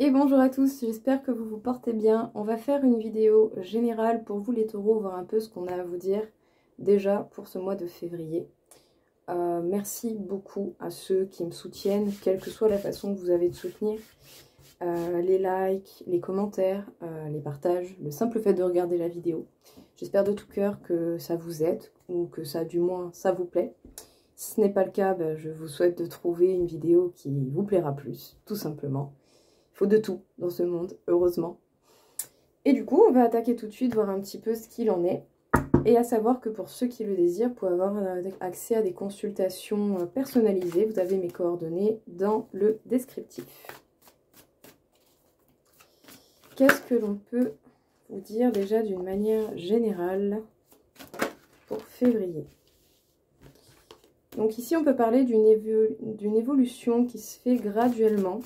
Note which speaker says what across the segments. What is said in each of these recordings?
Speaker 1: Et bonjour à tous, j'espère que vous vous portez bien. On va faire une vidéo générale pour vous les taureaux, voir un peu ce qu'on a à vous dire déjà pour ce mois de février. Merci beaucoup à ceux qui me soutiennent, quelle que soit la façon que vous avez de soutenir. Les likes, les commentaires, les partages, le simple fait de regarder la vidéo. J'espère de tout cœur que ça vous aide ou que ça, du moins, ça vous plaît. Si ce n'est pas le cas, je vous souhaite de trouver une vidéo qui vous plaira plus, tout simplement. Il faut de tout dans ce monde, heureusement. Et du coup, on va attaquer tout de suite, voir un petit peu ce qu'il en est. Et à savoir que pour ceux qui le désirent, vous pouvez avoir accès à des consultations personnalisées. Vous avez mes coordonnées dans le descriptif. Qu'est-ce que l'on peut vous dire déjà d'une manière générale pour février? Donc ici, on peut parler d'une évolution qui se fait graduellement,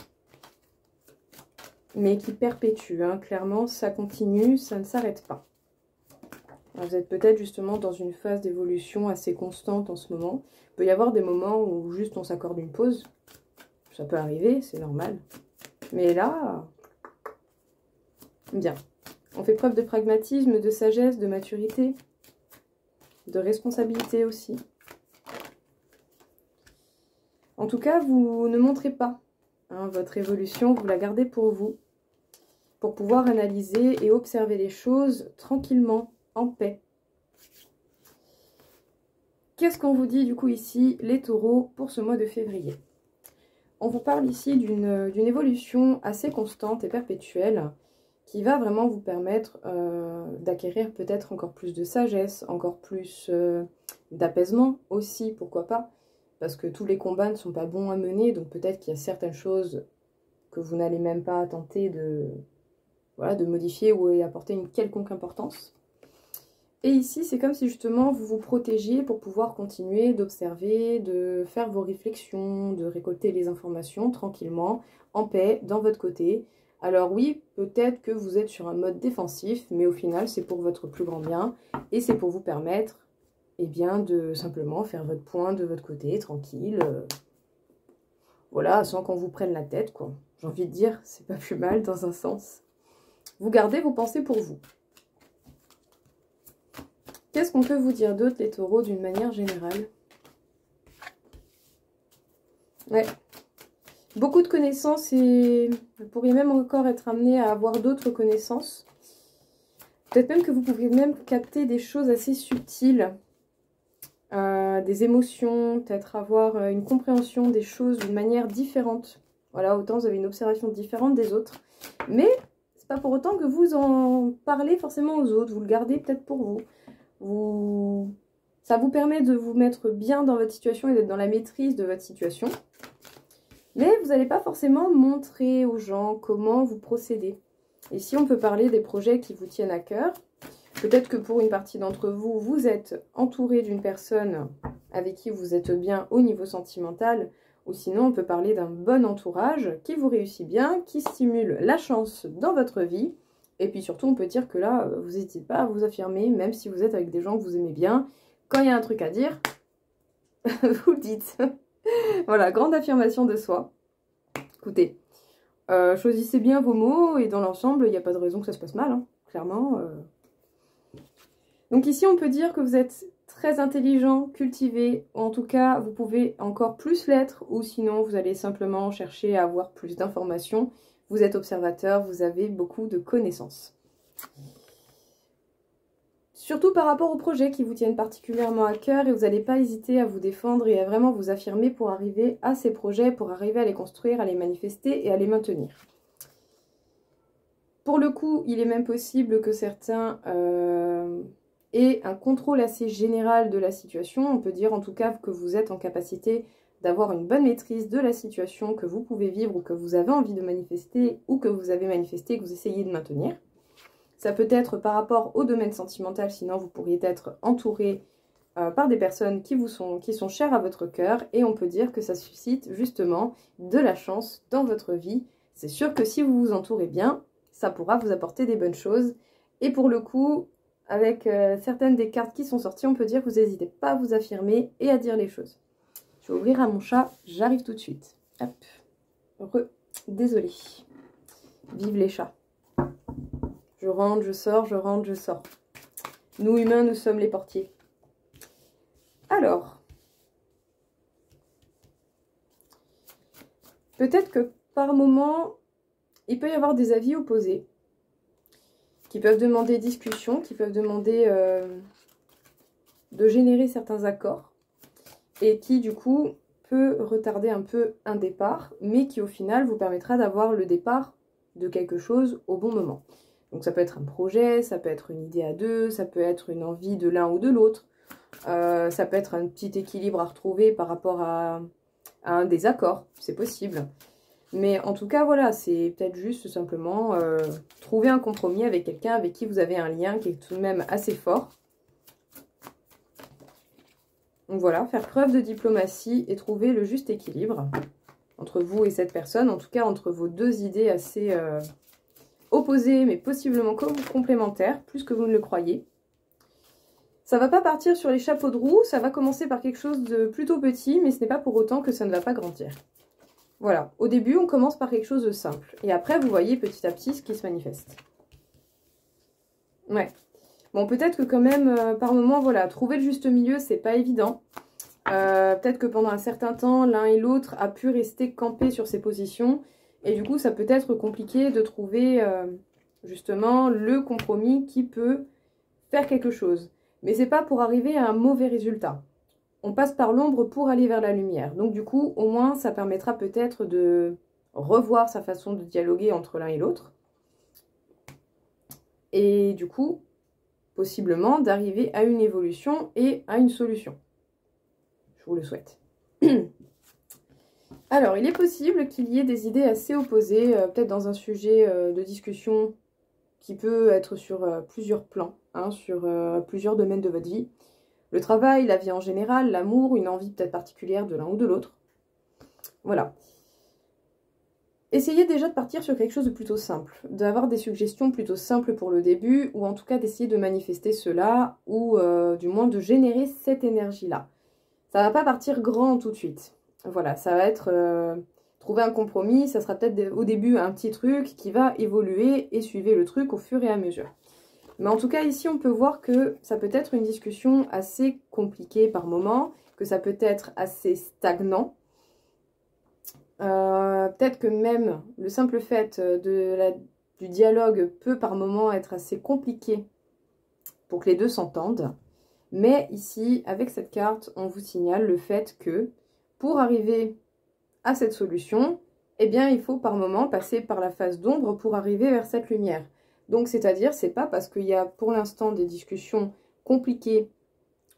Speaker 1: mais qui perpétue. Clairement, ça continue, ça ne s'arrête pas. Alors, vous êtes peut-être justement dans une phase d'évolution assez constante en ce moment. Il peut y avoir des moments où juste on s'accorde une pause. Ça peut arriver, c'est normal. Mais là, bien. On fait preuve de pragmatisme, de sagesse, de maturité, de responsabilité aussi. En tout cas, vous ne montrez pas votre évolution, vous la gardez pour vous, pour pouvoir analyser et observer les choses tranquillement, en paix. Qu'est-ce qu'on vous dit du coup ici, les taureaux, pour ce mois de février? On vous parle ici d'une évolution assez constante et perpétuelle qui va vraiment vous permettre d'acquérir peut-être encore plus de sagesse, encore plus d'apaisement aussi, pourquoi pas, parce que tous les combats ne sont pas bons à mener, donc peut-être qu'il y a certaines choses que vous n'allez même pas tenter de modifier ou y apporter une quelconque importance. Et ici, c'est comme si justement vous vous protégiez pour pouvoir continuer d'observer, de faire vos réflexions, de récolter les informations tranquillement, en paix, dans votre côté. Alors oui, peut-être que vous êtes sur un mode défensif, mais au final, c'est pour votre plus grand bien et c'est pour vous permettre de simplement faire votre point de votre côté, tranquille. Voilà, sans qu'on vous prenne la tête, quoi. J'ai envie de dire, c'est pas plus mal dans un sens. Vous gardez vos pensées pour vous. Qu'est-ce qu'on peut vous dire d'autre, les taureaux, d'une manière générale? Ouais. Beaucoup de connaissances et vous pourriez même encore être amené à avoir d'autres connaissances. Peut-être même que vous pouvez même capter des choses assez subtiles, des émotions, peut-être avoir une compréhension des choses d'une manière différente. Voilà, autant vous avez une observation différente des autres. Mais c'est pas pour autant que vous en parlez forcément aux autres. Vous le gardez peut-être pour vous. Ça vous permet de vous mettre bien dans votre situation et d'être dans la maîtrise de votre situation. Mais vous n'allez pas forcément montrer aux gens comment vous procédez. Ici, on peut parler des projets qui vous tiennent à cœur. Peut-être que pour une partie d'entre vous, vous êtes entouré d'une personne avec qui vous êtes bien au niveau sentimental. Ou sinon, on peut parler d'un bon entourage qui vous réussit bien, qui stimule la chance dans votre vie. Et puis surtout, on peut dire que là, vous n'hésitez pas à vous affirmer, même si vous êtes avec des gens que vous aimez bien. Quand il y a un truc à dire, vous le dites. Voilà, grande affirmation de soi. Écoutez, choisissez bien vos mots et dans l'ensemble, il n'y a pas de raison que ça se passe mal, clairement. Donc ici, on peut dire que vous êtes très intelligent, cultivé, ou en tout cas, vous pouvez encore plus l'être, ou sinon, vous allez simplement chercher à avoir plus d'informations. Vous êtes observateur, vous avez beaucoup de connaissances. Surtout par rapport aux projets qui vous tiennent particulièrement à cœur et vous n'allez pas hésiter à vous défendre et à vraiment vous affirmer pour arriver à ces projets, pour arriver à les construire, à les manifester et à les maintenir. Pour le coup, il est même possible que certains aient un contrôle assez général de la situation. On peut dire en tout cas que vous êtes en capacité d'avoir une bonne maîtrise de la situation que vous pouvez vivre ou que vous avez envie de manifester ou que vous avez manifesté et que vous essayez de maintenir. Ça peut être par rapport au domaine sentimental, sinon vous pourriez être entouré par des personnes qui sont chères à votre cœur et on peut dire que ça suscite justement de la chance dans votre vie. C'est sûr que si vous vous entourez bien, ça pourra vous apporter des bonnes choses. Et pour le coup, avec certaines des cartes qui sont sorties, on peut dire que vous n'hésitez pas à vous affirmer et à dire les choses. Je vais ouvrir à mon chat, j'arrive tout de suite. Hop, désolée. Vive les chats. Je rentre, je sors, je rentre, je sors. Nous, humains, nous sommes les portiers. Alors, peut-être que par moment, il peut y avoir des avis opposés qui peuvent demander discussion, qui peuvent demander de générer certains accords et qui, du coup, peut retarder un peu un départ, mais qui, au final, vous permettra d'avoir le départ de quelque chose au bon moment. Donc, ça peut être un projet, ça peut être une idée à deux, ça peut être une envie de l'un ou de l'autre, ça peut être un petit équilibre à retrouver par rapport à un désaccord, c'est possible. Mais en tout cas, voilà, c'est peut-être juste simplement trouver un compromis avec quelqu'un avec qui vous avez un lien qui est tout de même assez fort. Donc voilà, faire preuve de diplomatie et trouver le juste équilibre entre vous et cette personne. En tout cas, entre vos deux idées assez opposées, mais possiblement complémentaires, plus que vous ne le croyez. Ça va pas partir sur les chapeaux de roue, ça va commencer par quelque chose de plutôt petit, mais ce n'est pas pour autant que ça ne va pas grandir. Voilà, au début, on commence par quelque chose de simple. Et après, vous voyez petit à petit ce qui se manifeste. Ouais. Bon, peut-être que quand même, par moment, voilà, trouver le juste milieu, c'est pas évident. Peut-être que pendant un certain temps, l'un et l'autre a pu rester campé sur ses positions. Et du coup, ça peut être compliqué de trouver, justement, le compromis qui peut faire quelque chose. Mais c'est pas pour arriver à un mauvais résultat. On passe par l'ombre pour aller vers la lumière. Donc du coup, au moins, ça permettra peut-être de revoir sa façon de dialoguer entre l'un et l'autre. Et du coup, possiblement, d'arriver à une évolution et à une solution. Je vous le souhaite. Alors, il est possible qu'il y ait des idées assez opposées, peut-être dans un sujet de discussion qui peut être sur plusieurs plans, hein, sur plusieurs domaines de votre vie. Le travail, la vie en général, l'amour, une envie peut-être particulière de l'un ou de l'autre. Voilà. Essayez déjà de partir sur quelque chose de plutôt simple, d'avoir des suggestions plutôt simples pour le début, ou en tout cas d'essayer de manifester cela, ou du moins de générer cette énergie-là. Ça va pas partir grand tout de suite. Voilà, ça va être trouver un compromis, ça sera peut-être au début un petit truc qui va évoluer et suivre le truc au fur et à mesure. Mais en tout cas, ici, on peut voir que ça peut être une discussion assez compliquée par moment, que ça peut être assez stagnant. Peut-être que même le simple fait du dialogue peut par moment être assez compliqué pour que les deux s'entendent. Mais ici, avec cette carte, on vous signale le fait que pour arriver à cette solution, eh bien, il faut par moment passer par la phase d'ombre pour arriver vers cette lumière. Donc, c'est-à-dire, c'est pas parce qu'il y a pour l'instant des discussions compliquées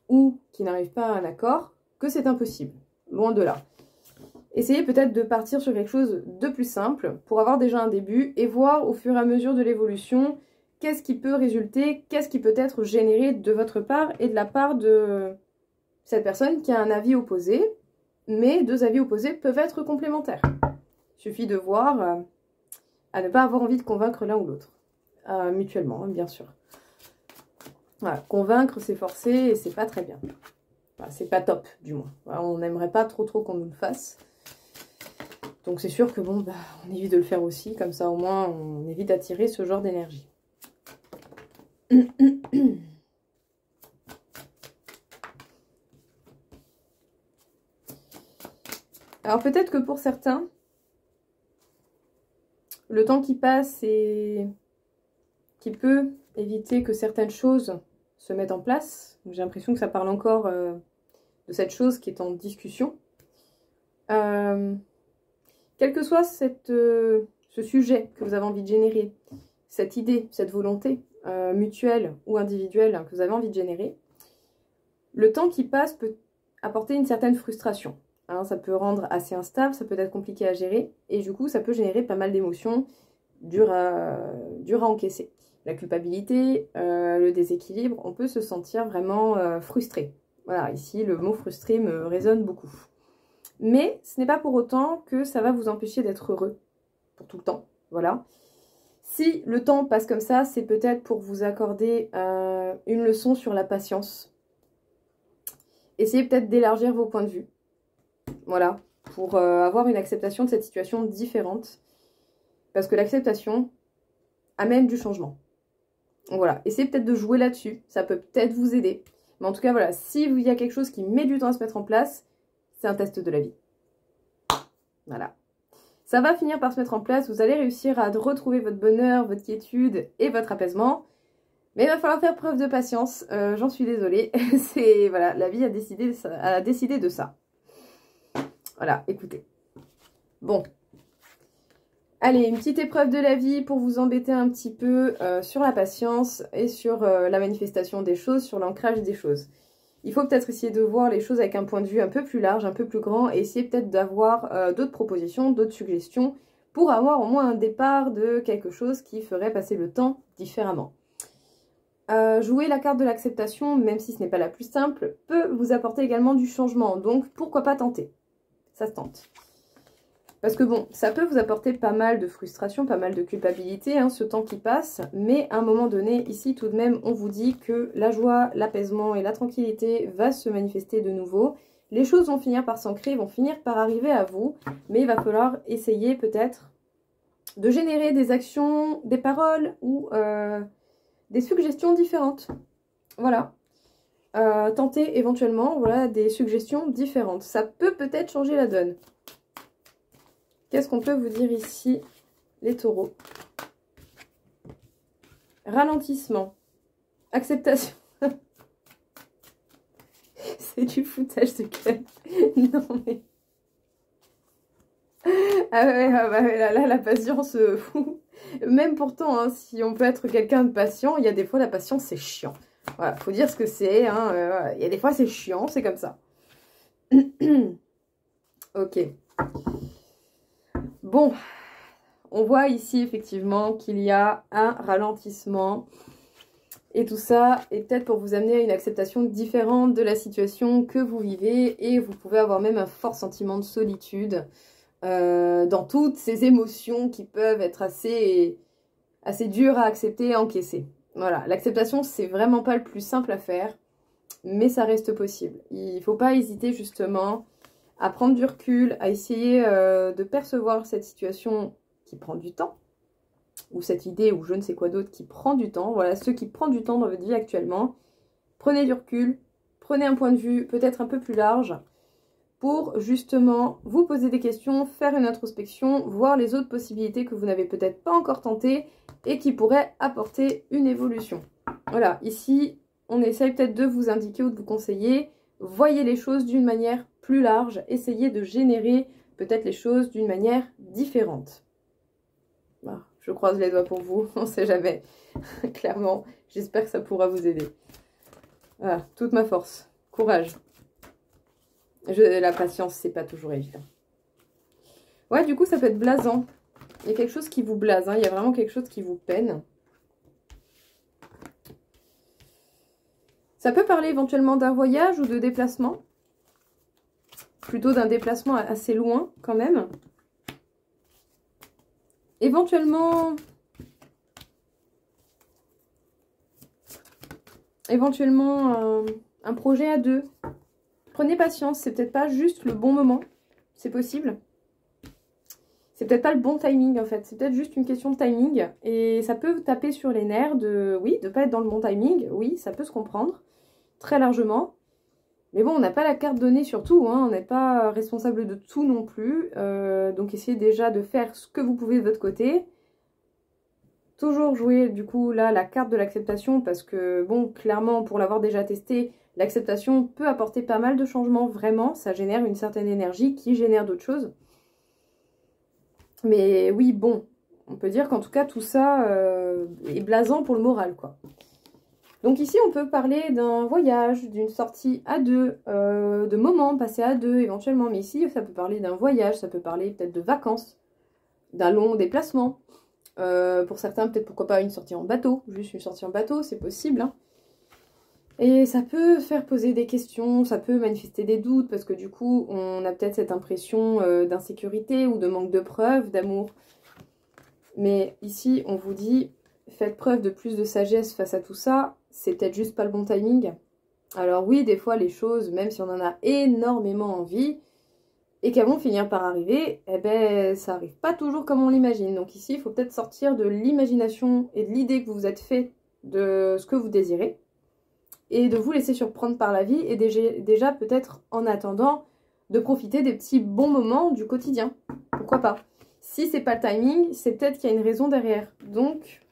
Speaker 1: ou qui n'arrivent pas à un accord que c'est impossible. Loin de là. Essayez peut-être de partir sur quelque chose de plus simple pour avoir déjà un début et voir au fur et à mesure de l'évolution qu'est-ce qui peut résulter, qu'est-ce qui peut être généré de votre part et de la part de cette personne qui a un avis opposé, mais deux avis opposés peuvent être complémentaires. Il suffit de voir à ne pas avoir envie de convaincre l'un ou l'autre, mutuellement, hein, bien sûr. Voilà, convaincre, c'est forcer et c'est pas très bien. Enfin, c'est pas top, du moins. Voilà, on n'aimerait pas trop qu'on nous le fasse. Donc c'est sûr que bon, bah, on évite de le faire aussi, comme ça au moins on évite d'attirer ce genre d'énergie. Alors peut-être que pour certains, le temps qui passe et qui peut éviter que certaines choses se mettent en place. J'ai l'impression que ça parle encore de cette chose qui est en discussion. Quel que soit ce sujet que vous avez envie de générer, cette idée, cette volonté mutuelle ou individuelle que vous avez envie de générer, le temps qui passe peut apporter une certaine frustration. Hein, ça peut rendre assez instable, ça peut être compliqué à gérer et du coup ça peut générer pas mal d'émotions dures à encaisser. La culpabilité, le déséquilibre, on peut se sentir vraiment frustré. Voilà, ici le mot frustré me résonne beaucoup. Mais ce n'est pas pour autant que ça va vous empêcher d'être heureux pour tout le temps. Voilà. Si le temps passe comme ça, c'est peut-être pour vous accorder une leçon sur la patience. Essayez peut-être d'élargir vos points de vue. Voilà. Pour avoir une acceptation de cette situation différente. Parce que l'acceptation amène du changement. Donc voilà, essayez peut-être de jouer là-dessus, ça peut peut-être vous aider. Mais en tout cas, voilà, si il y a quelque chose qui met du temps à se mettre en place, c'est un test de la vie. Voilà. Ça va finir par se mettre en place, vous allez réussir à retrouver votre bonheur, votre quiétude et votre apaisement. Mais il va falloir faire preuve de patience, j'en suis désolée. C'est voilà, la vie a décidé de ça. Voilà, écoutez. Bon. Allez, une petite épreuve de la vie pour vous embêter un petit peu sur la patience et sur la manifestation des choses, sur l'ancrage des choses. Il faut peut-être essayer de voir les choses avec un point de vue un peu plus large, un peu plus grand, et essayer peut-être d'avoir d'autres propositions, d'autres suggestions, pour avoir au moins un départ de quelque chose qui ferait passer le temps différemment. Jouer la carte de l'acceptation, même si ce n'est pas la plus simple, peut vous apporter également du changement, donc pourquoi pas tenter? Ça se tente. Parce que bon, ça peut vous apporter pas mal de frustration, pas mal de culpabilité, hein, ce temps qui passe, mais à un moment donné, ici tout de même, on vous dit que la joie, l'apaisement et la tranquillité va se manifester de nouveau. Les choses vont finir par s'ancrer, vont finir par arriver à vous, mais il va falloir essayer peut-être de générer des actions, des paroles ou des suggestions différentes. Voilà. Tenter éventuellement voilà, des suggestions différentes. Ça peut peut-être changer la donne. Qu'est-ce qu'on peut vous dire ici, les taureaux? Ralentissement. Acceptation. C'est du foutage de gueule. Non mais... Ah ouais, là, la patience... Même pourtant, hein, si on peut être quelqu'un de patient, il y a des fois la patience c'est chiant. Voilà, faut dire ce que c'est. Hein, il y a des fois c'est chiant, c'est comme ça. Ok. Bon, on voit ici effectivement qu'il y a un ralentissement et tout ça est peut-être pour vous amener à une acceptation différente de la situation que vous vivez et vous pouvez avoir même un fort sentiment de solitude dans toutes ces émotions qui peuvent être assez dures à accepter et à encaisser. Voilà, l'acceptation c'est vraiment pas le plus simple à faire, mais ça reste possible. Il ne faut pas hésiter justement à prendre du recul, à essayer de percevoir cette situation qui prend du temps, ou cette idée, ou je ne sais quoi d'autre qui prend du temps. Voilà, ce qui prend du temps dans votre vie actuellement. Prenez du recul, prenez un point de vue peut-être un peu plus large, pour justement vous poser des questions, faire une introspection, voir les autres possibilités que vous n'avez peut-être pas encore tentées, et qui pourraient apporter une évolution. Voilà, ici, on essaye peut-être de vous indiquer ou de vous conseiller. Voyez les choses d'une manière plus large, essayez de générer peut-être les choses d'une manière différente. Bon, je croise les doigts pour vous, on ne sait jamais. Clairement, j'espère que ça pourra vous aider. Voilà, toute ma force. Courage. La patience, c'est pas toujours évident. Ouais, du coup, ça peut être blasant. Il y a quelque chose qui vous blase, hein. Il y a vraiment quelque chose qui vous peine. Ça peut parler éventuellement d'un voyage ou de déplacement. Plutôt d'un déplacement assez loin quand même. Éventuellement un projet à deux. Prenez patience, c'est peut-être pas juste le bon moment. C'est possible. C'est peut-être pas le bon timing en fait. C'est peut-être juste une question de timing. Et ça peut vous taper sur les nerfs de, oui, de pas être dans le bon timing. Oui, ça peut se comprendre. Très largement. Mais bon, on n'a pas la carte donnée sur tout, hein, on n'est pas responsable de tout non plus. Donc essayez déjà de faire ce que vous pouvez de votre côté. Toujours jouer du coup là la carte de l'acceptation parce que bon, clairement pour l'avoir déjà testé, l'acceptation peut apporter pas mal de changements, vraiment. Ça génère une certaine énergie qui génère d'autres choses. Mais oui, bon, on peut dire qu'en tout cas tout ça est blasant pour le moral quoi. Donc ici, on peut parler d'un voyage, d'une sortie à deux, de moments passés à deux éventuellement. Mais ici, ça peut parler d'un voyage, ça peut parler peut-être de vacances, d'un long déplacement. Pour certains, peut-être pourquoi pas une sortie en bateau. Juste une sortie en bateau, c'est possible. Hein. Et ça peut faire poser des questions, ça peut manifester des doutes. Parce que du coup, on a peut-être cette impression d'insécurité ou de manque de preuves, d'amour. Mais ici, on vous dit, faites preuve de plus de sagesse face à tout ça. C'est peut-être juste pas le bon timing. Alors oui, des fois les choses, même si on en a énormément envie, et qu'elles vont finir par arriver, eh ben ça arrive pas toujours comme on l'imagine. Donc ici, il faut peut-être sortir de l'imagination et de l'idée que vous vous êtes fait de ce que vous désirez, et de vous laisser surprendre par la vie, et déjà peut-être en attendant de profiter des petits bons moments du quotidien. Pourquoi pas? Si c'est pas le timing, c'est peut-être qu'il y a une raison derrière. Donc,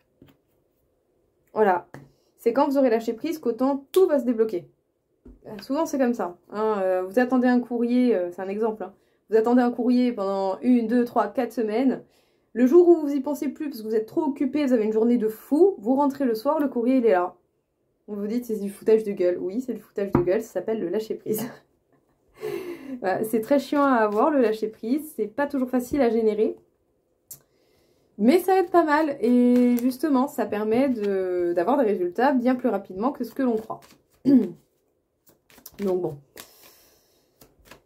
Speaker 1: voilà. C'est quand vous aurez lâché prise qu'autant tout va se débloquer. Souvent, c'est comme ça. Hein. Vous attendez un courrier, c'est un exemple. Hein. Vous attendez un courrier pendant 1, 2, 3, 4 semaines. Le jour où vous y pensez plus parce que vous êtes trop occupé, vous avez une journée de fou, vous rentrez le soir, le courrier, il est là. On vous dit c'est du foutage de gueule. Oui, c'est du foutage de gueule, ça s'appelle le lâcher prise. Voilà, c'est très chiant à avoir, le lâcher prise. C'est pas toujours facile à générer. Mais ça aide pas mal. Et justement, ça permet d'avoir des résultats bien plus rapidement que ce que l'on croit. Donc bon.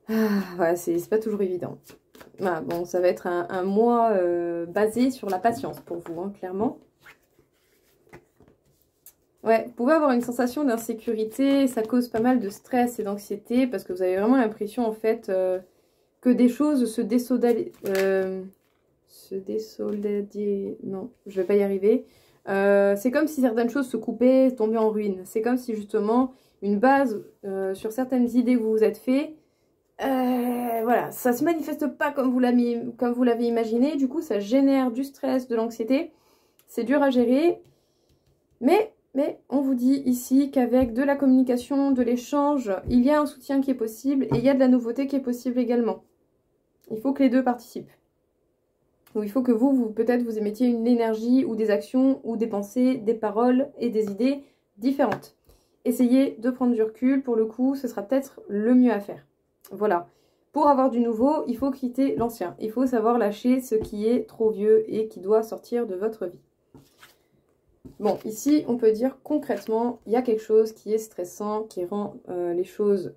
Speaker 1: Voilà, c'est pas toujours évident. Voilà, bon, ça va être un mois basé sur la patience pour vous, hein, clairement. Ouais, vous pouvez avoir une sensation d'insécurité, ça cause pas mal de stress et d'anxiété parce que vous avez vraiment l'impression en fait que des choses se non, je vais pas y arriver. C'est comme si certaines choses se coupaient, tombaient en ruine. C'est comme si justement une base sur certaines idées que vous vous êtes fait, voilà, ça se manifeste pas comme vous l'avez imaginé. Du coup, ça génère du stress, de l'anxiété. C'est dur à gérer, mais on vous dit ici qu'avec de la communication, de l'échange, il y a un soutien qui est possible et il y a de la nouveauté qui est possible également. Il faut que les deux participent. Ou il faut que peut-être vous émettiez une énergie ou des actions ou des pensées, des paroles et des idées différentes. Essayez de prendre du recul, pour le coup, ce sera peut-être le mieux à faire. Voilà. Pour avoir du nouveau, il faut quitter l'ancien. Il faut savoir lâcher ce qui est trop vieux et qui doit sortir de votre vie. Bon, ici, on peut dire concrètement, il y a quelque chose qui est stressant, qui rend les choses,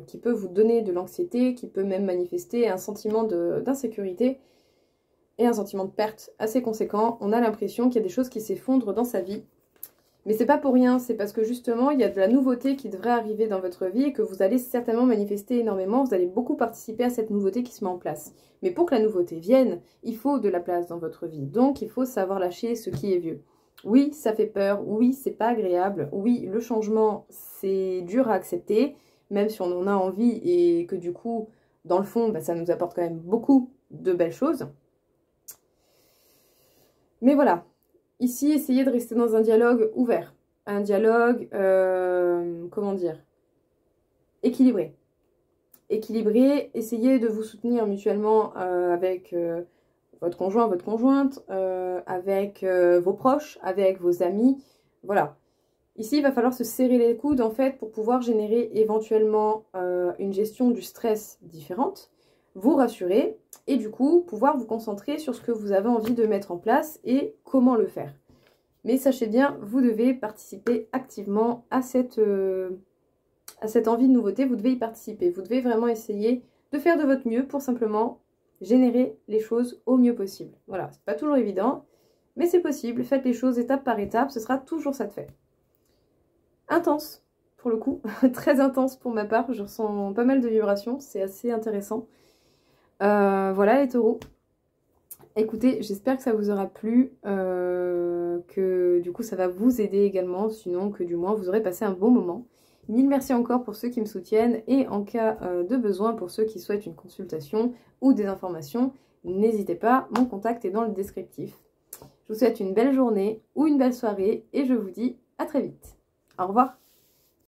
Speaker 1: qui peut vous donner de l'anxiété, qui peut même manifester un sentiment d'insécurité et un sentiment de perte assez conséquent. On a l'impression qu'il y a des choses qui s'effondrent dans sa vie. Mais c'est pas pour rien, c'est parce que justement, il y a de la nouveauté qui devrait arriver dans votre vie et que vous allez certainement manifester énormément. Vous allez beaucoup participer à cette nouveauté qui se met en place. Mais pour que la nouveauté vienne, il faut de la place dans votre vie. Donc, il faut savoir lâcher ce qui est vieux. Oui, ça fait peur. Oui, c'est pas agréable. Oui, le changement, c'est dur à accepter, même si on en a envie et que du coup, dans le fond, bah, ça nous apporte quand même beaucoup de belles choses. Mais voilà. Ici, essayez de rester dans un dialogue ouvert. Un dialogue, comment dire, équilibré. Équilibré, essayez de vous soutenir mutuellement avec votre conjoint, votre conjointe, avec vos proches, avec vos amis. Voilà. Ici, il va falloir se serrer les coudes en fait pour pouvoir générer éventuellement une gestion du stress différente, vous rassurer et du coup pouvoir vous concentrer sur ce que vous avez envie de mettre en place et comment le faire. Mais sachez bien, vous devez participer activement à cette envie de nouveauté, vous devez y participer. Vous devez vraiment essayer de faire de votre mieux pour simplement générer les choses au mieux possible. Voilà, c'est pas toujours évident, mais c'est possible. Faites les choses étape par étape, ce sera toujours ça de fait. Intense, pour le coup, très intense pour ma part. Je ressens pas mal de vibrations, c'est assez intéressant. Voilà les taureaux. Écoutez, j'espère que ça vous aura plu, que du coup ça va vous aider également, sinon que du moins vous aurez passé un bon moment. Mille merci encore pour ceux qui me soutiennent et en cas de besoin pour ceux qui souhaitent une consultation ou des informations, n'hésitez pas, mon contact est dans le descriptif. Je vous souhaite une belle journée ou une belle soirée et je vous dis à très vite. Au revoir.